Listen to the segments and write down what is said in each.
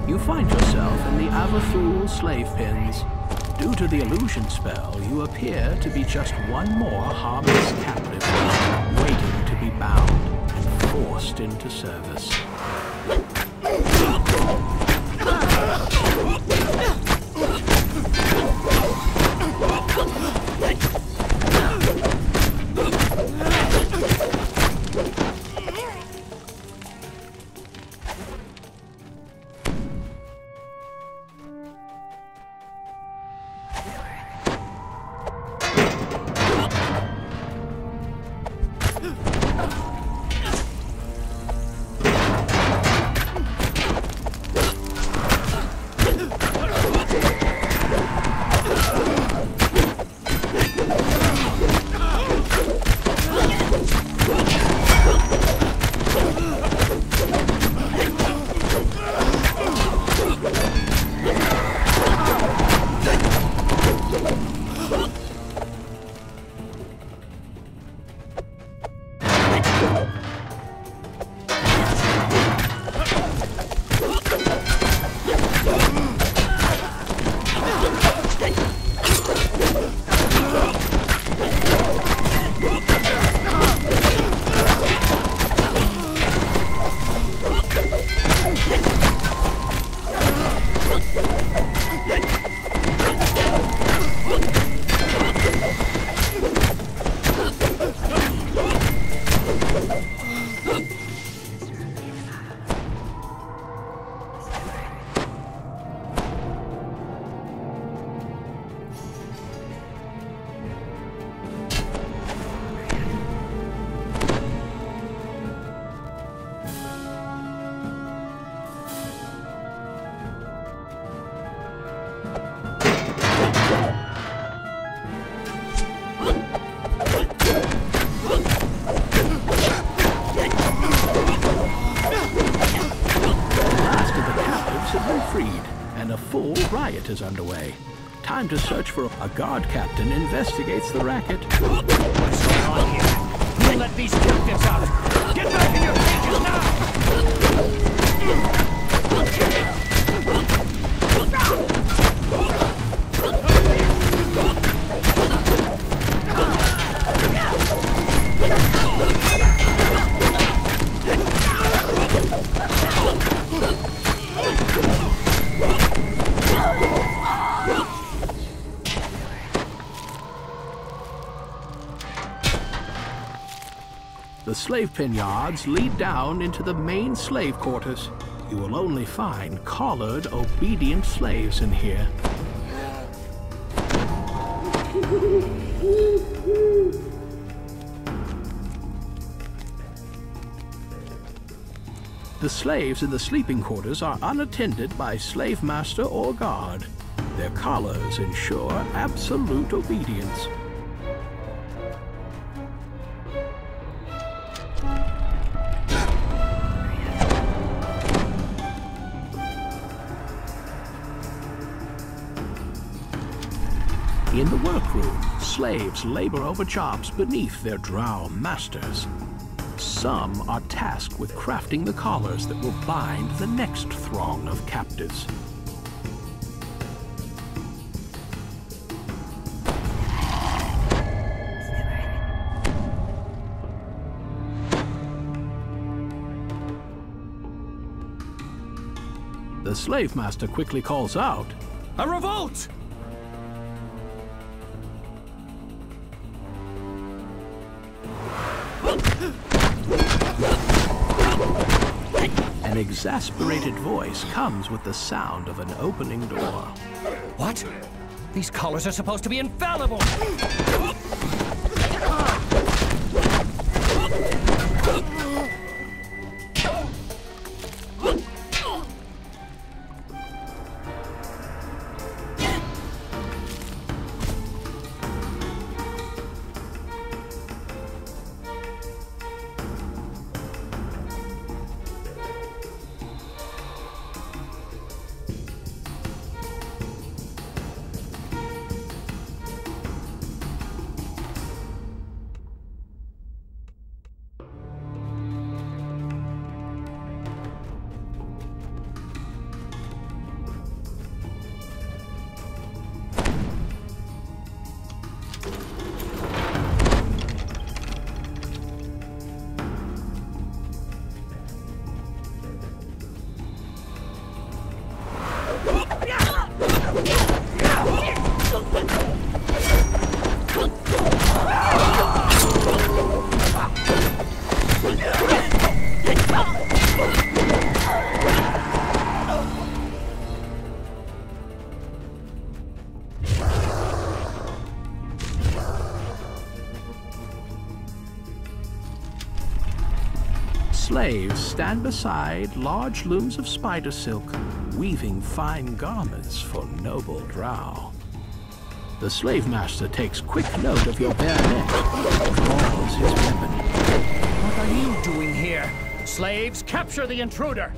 You find yourself in the Avathul slave pens. Due to the illusion spell, you appear to be just one more harmless captive, waiting to be bound and forced into service. Is underway. Time to search for a guard captain investigates the racket. What's going on here? You let these captives out! Get back in your cages now! The slave pen yards lead down into the main slave quarters. You will only find collared, obedient slaves in here. The slaves in the sleeping quarters are unattended by slave master or guard. Their collars ensure absolute obedience. In the workroom, slaves labor over jobs beneath their drow masters. Some are tasked with crafting the collars that will bind the next throng of captives. The slave master quickly calls out, "A revolt!" An exasperated voice comes with the sound of an opening door. What? These collars are supposed to be infallible! slaves stand beside large looms of spider silk, weaving fine garments for noble drow. The slave master takes quick note of your bare neck, draws his weapon. What are you doing here? Slaves, capture the intruder!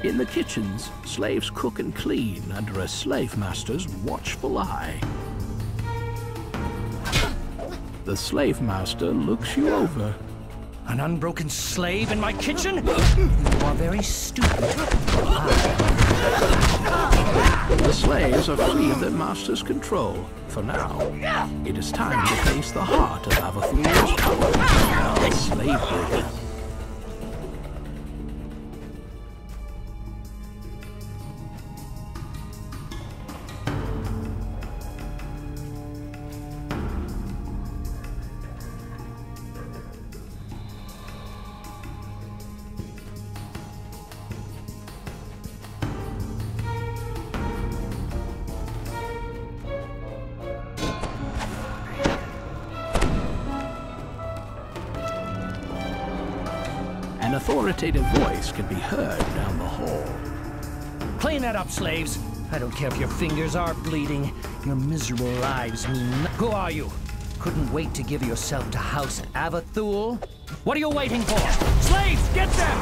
In the kitchens, slaves cook and clean under a slave master's watchful eye. The slave master looks you over. An unbroken slave in my kitchen? You are very stupid. The slaves are free of their master's control. For now, it is time to face the heart of Avathul's power, slave breaker. An authoritative voice can be heard down the hall. Clean that up, slaves. I don't care if your fingers are bleeding. Your miserable lives mean Who are you? Couldn't wait to give yourself to House Avathul? What are you waiting for? Slaves, get them!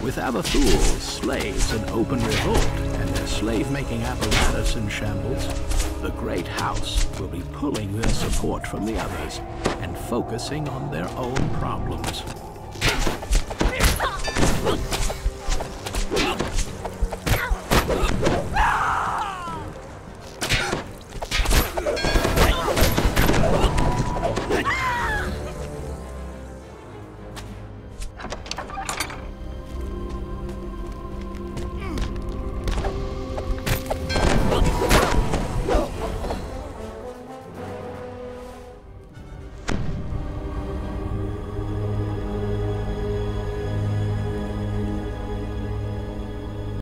With Avathul's slaves in open revolt and their slave-making apparatus in shambles, the great house will be pulling their support from the others and focusing on their own problems.